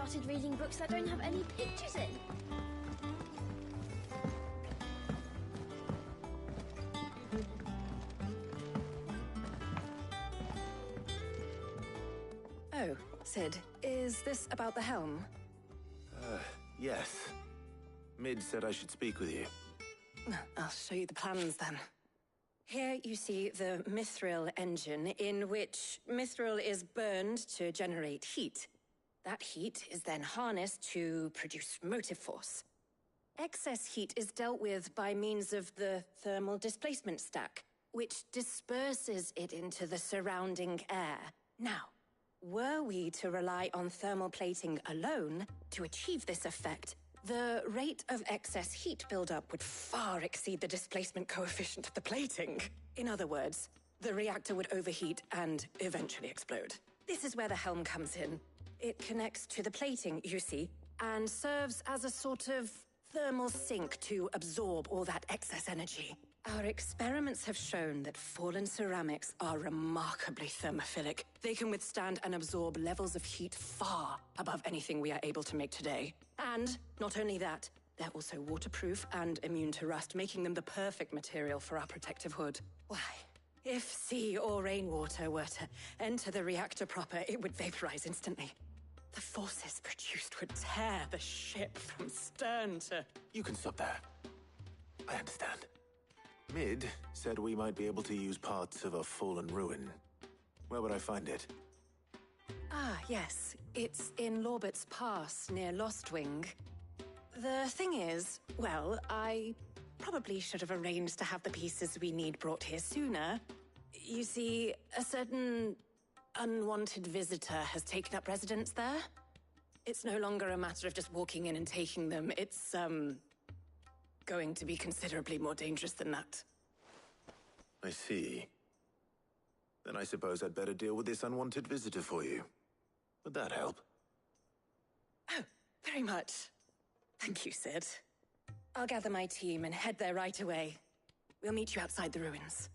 started reading books that don't have any pictures in. Oh, Sid, is this about the helm? Yes. Mid said I should speak with you. I'll show you the plans then. Here you see the mithril engine, in which mithril is burned to generate heat. That heat is then harnessed to produce motive force. Excess heat is dealt with by means of the thermal displacement stack, which disperses it into the surrounding air. Now, were we to rely on thermal plating alone to achieve this effect, the rate of excess heat buildup would far exceed the displacement coefficient of the plating. In other words, the reactor would overheat and eventually explode. This is where the helm comes in. It connects to the plating, you see, and serves as a sort of thermal sink to absorb all that excess energy. Our experiments have shown that fallen ceramics are remarkably thermophilic. They can withstand and absorb levels of heat far above anything we are able to make today. And not only that, they're also waterproof and immune to rust, making them the perfect material for our protective hood. Why, if sea or rainwater were to enter the reactor proper, it would vaporize instantly. The forces produced would tear the ship from stern to... You can stop there. I understand. Mid said we might be able to use parts of a fallen ruin. Where would I find it? Ah, yes. It's in Lorbert's Pass, near Lostwing. The thing is, well, I probably should have arranged to have the pieces we need brought here sooner. You see, a certain unwanted visitor has taken up residence there. It's no longer a matter of just walking in and taking them. It's, going to be considerably more dangerous than that. I see. Then I suppose I'd better deal with this unwanted visitor for you. Would that help? Oh, very much. Thank you, Sid. I'll gather my team and head there right away. We'll meet you outside the ruins.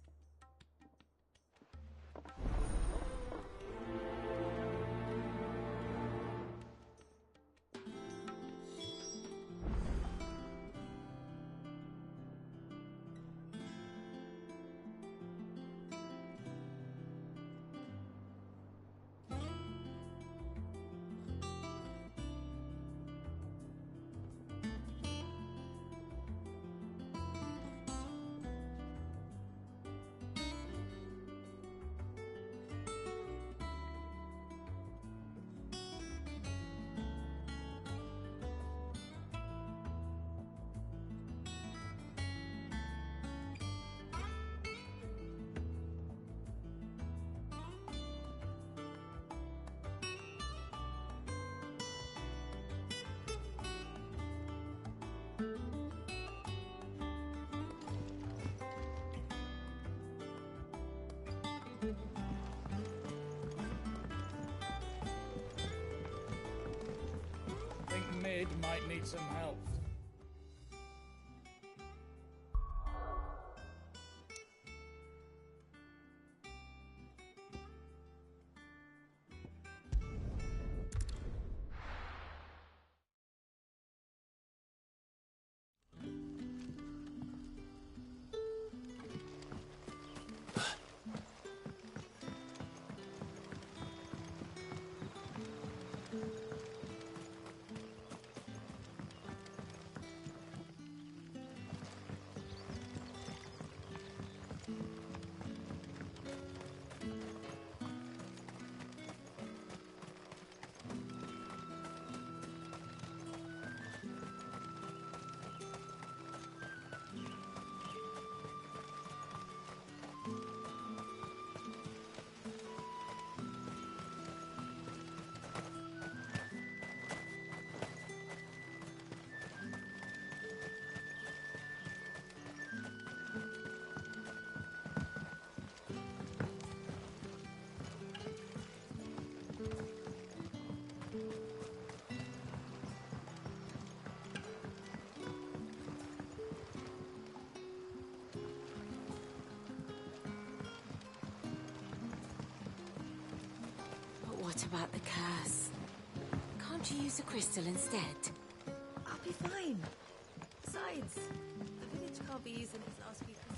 Think Mid might need some help. But what about the curse? Can't you use use a crystal instead. I'll be fine. Besides, the village can't be using his last few crystals to...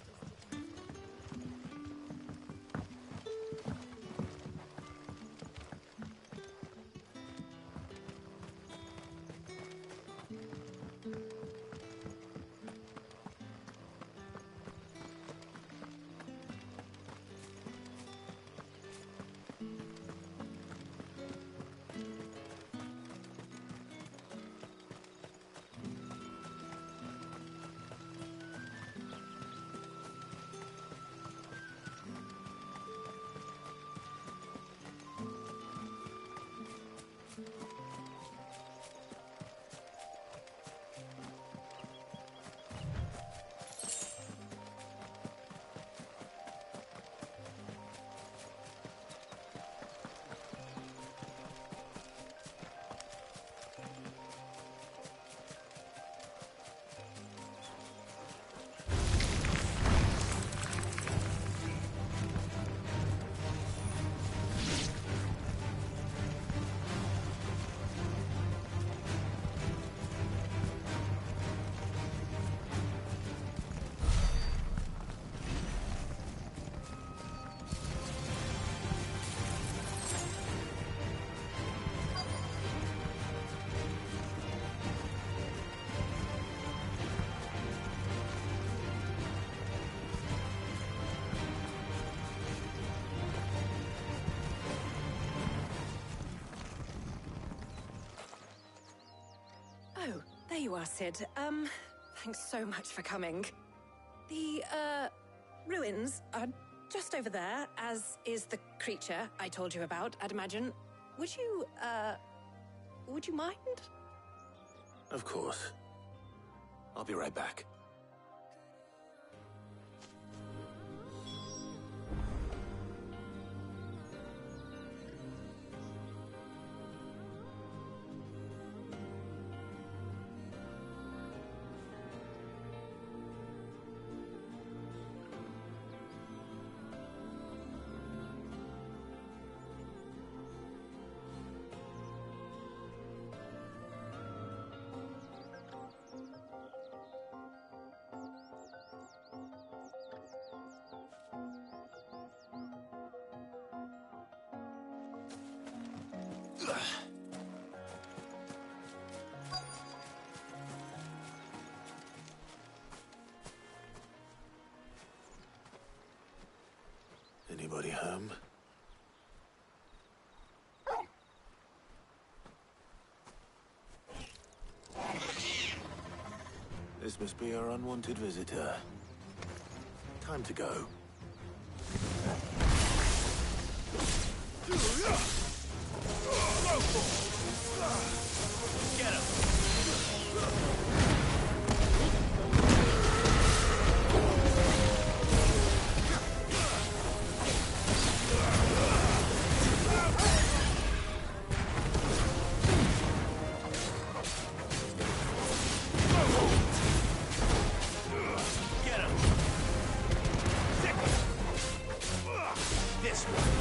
Oh, there you are, Sid. Thanks so much for coming. The, ruins are just over there, as is the creature I told you about, I'd imagine. Would you mind? Of course. I'll be right back. Anybody home? This must be our unwanted visitor. Time to go. Get him! This one.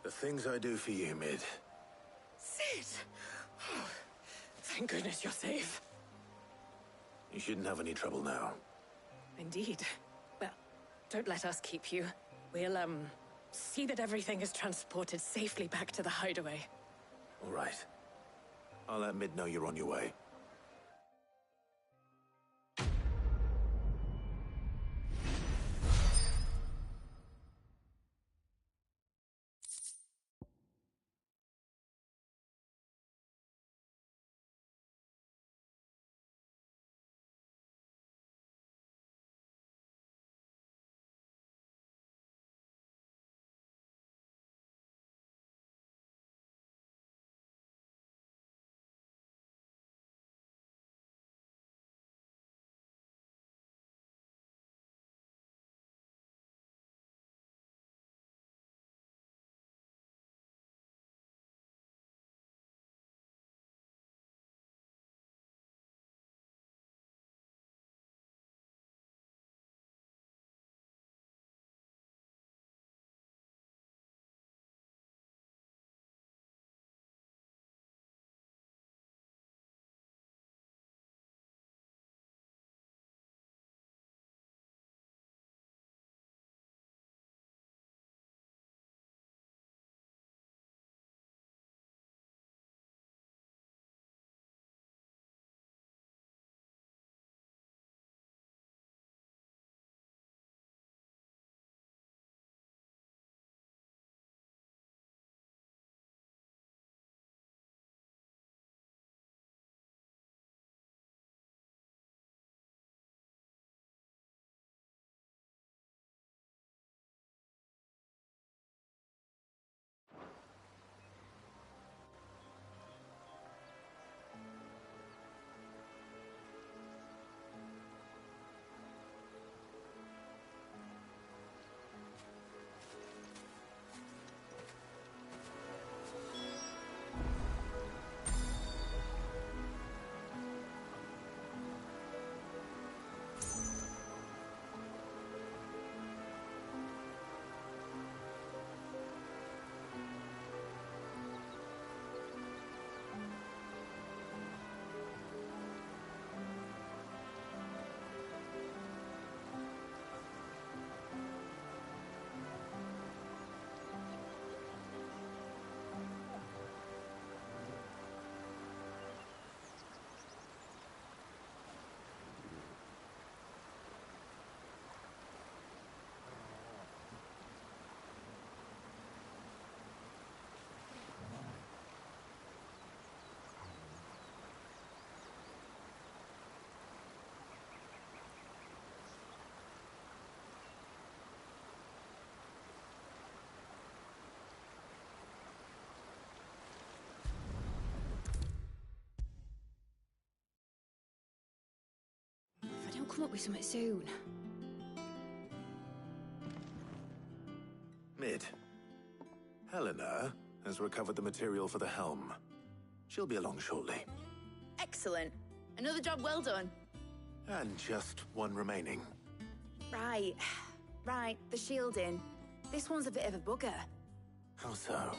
The things I do for you, Mid. Sid! Oh, thank goodness you're safe. You shouldn't have any trouble now. Indeed. Well, don't let us keep you. We'll, see that everything is transported safely back to the hideaway. All right. I'll let Mid know you're on your way. If I don't come up with something soon. Mid. Helena has recovered the material for the helm. She'll be along shortly. Excellent. Another job well done. And just one remaining. Right. Right, the shielding. This one's a bit of a bugger. How so?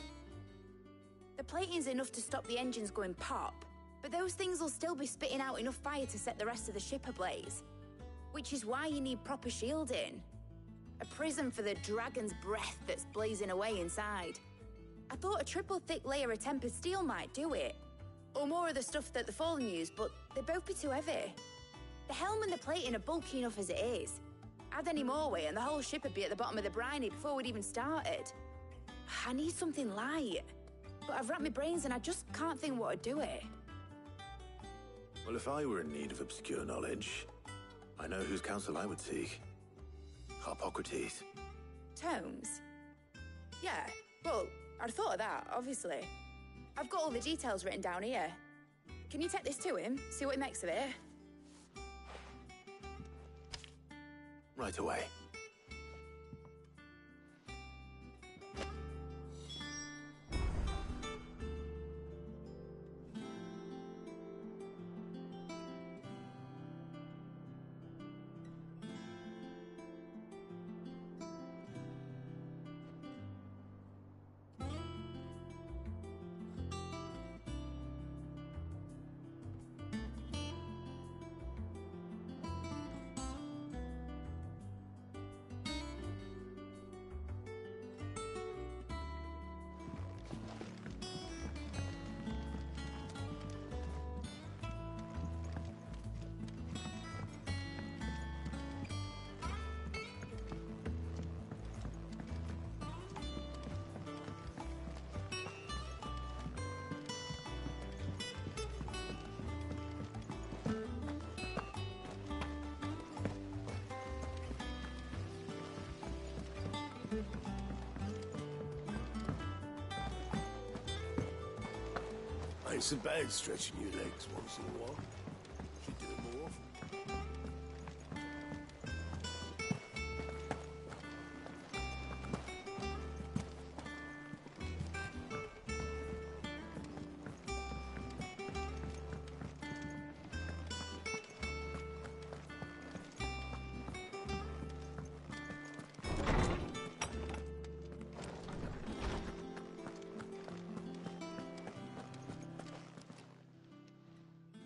The plating's enough to stop the engines going pop, but those things will still be spitting out enough fire to set the rest of the ship ablaze. Which is why you need proper shielding. A prison for the dragon's breath that's blazing away inside. I thought a triple thick layer of tempered steel might do it. Or more of the stuff that the Fallen use, but they'd both be too heavy. The helm and the plating are bulky enough as it is. Add any more weight and the whole ship would be at the bottom of the briny before we'd even started. I need something light. But I've racked my brains and I just can't think what would do it. Well, if I were in need of obscure knowledge, I know whose counsel I would seek. Harpocrates. Tomes? Yeah, well, I'd thought of that, obviously. I've got all the details written down here. Can you take this to him, see what he makes of it? Right away. Ain't so bad stretching your legs once in a while. Should do it more often.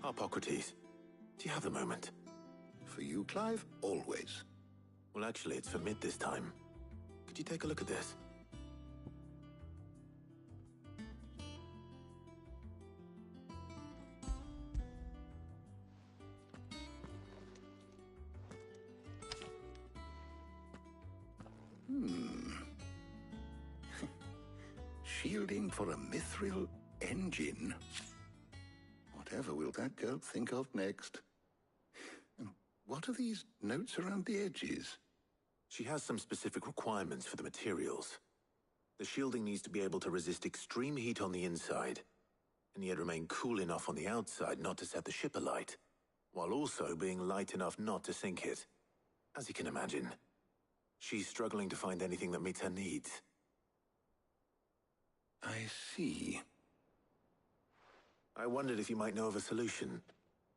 Hippocrates, do you have a moment? For you, Clive, always. Well, actually, it's for Mid this time. Could you take a look at this? Shielding for a mithril engine. Whatever will that girl think of next? And what are these notes around the edges? She has some specific requirements for the materials. The shielding needs to be able to resist extreme heat on the inside, and yet remain cool enough on the outside not to set the ship alight, while also being light enough not to sink it. As you can imagine, she's struggling to find anything that meets her needs. I see. I wondered if you might know of a solution,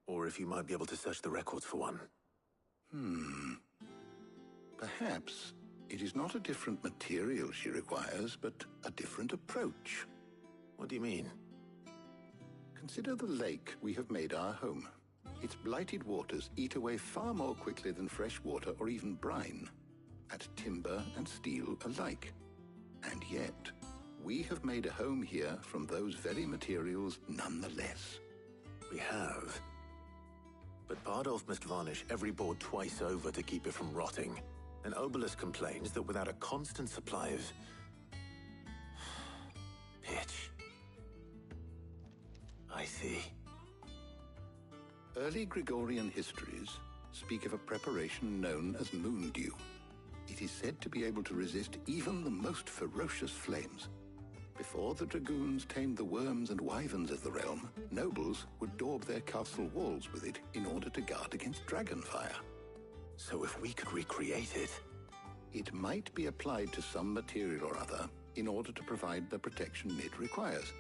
or if you might be able to search the records for one. Perhaps it is not a different material she requires, but a different approach. What do you mean? Consider the lake we have made our home. Its blighted waters eat away far more quickly than fresh water or even brine, at timber and steel alike. And yet, we have made a home here from those very materials nonetheless. We have. But Bardolph must varnish every board twice over to keep it from rotting. And Obelus complains that without a constant supply of pitch. I see. Early Gregorian histories speak of a preparation known as moon dew. It is said to be able to resist even the most ferocious flames. Before the dragoons tamed the worms and wyverns of the realm, nobles would daub their castle walls with it in order to guard against dragonfire. So if we could recreate it... It might be applied to some material or other in order to provide the protection Mid requires.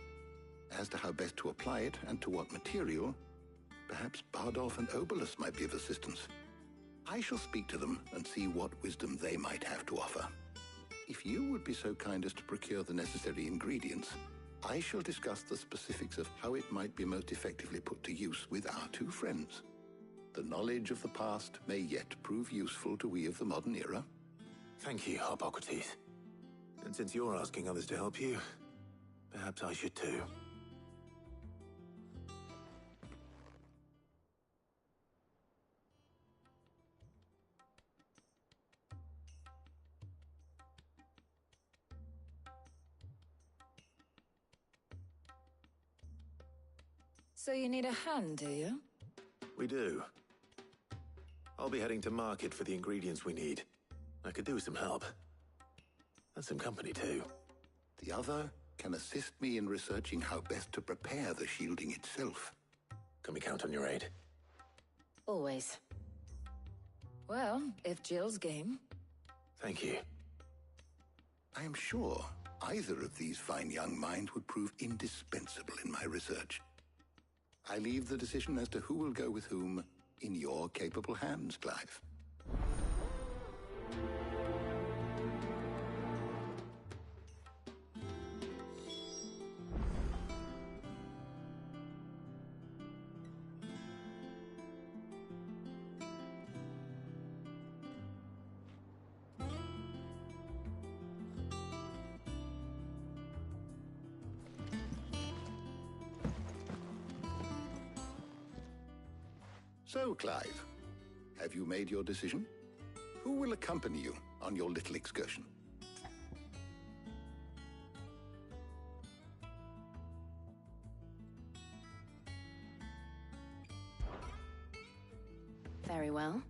As to how best to apply it and to what material, perhaps Bardolph and Obelus might be of assistance. I shall speak to them and see what wisdom they might have to offer. If you would be so kind as to procure the necessary ingredients, I shall discuss the specifics of how it might be most effectively put to use with our two friends. The knowledge of the past may yet prove useful to we of the modern era. Thank you, Hippocrates. And since you're asking others to help you, perhaps I should too. So you need a hand, do you? We do. I'll be heading to market for the ingredients we need. I could do with some help. And some company, too. The other can assist me in researching how best to prepare the shielding itself. Can we count on your aid? Always. Well, if Jill's game. Thank you. I am sure either of these fine young minds would prove indispensable in my research. I leave the decision as to who will go with whom in your capable hands, Clive. So, Clive, have you made your decision? Who will accompany you on your little excursion? Very well.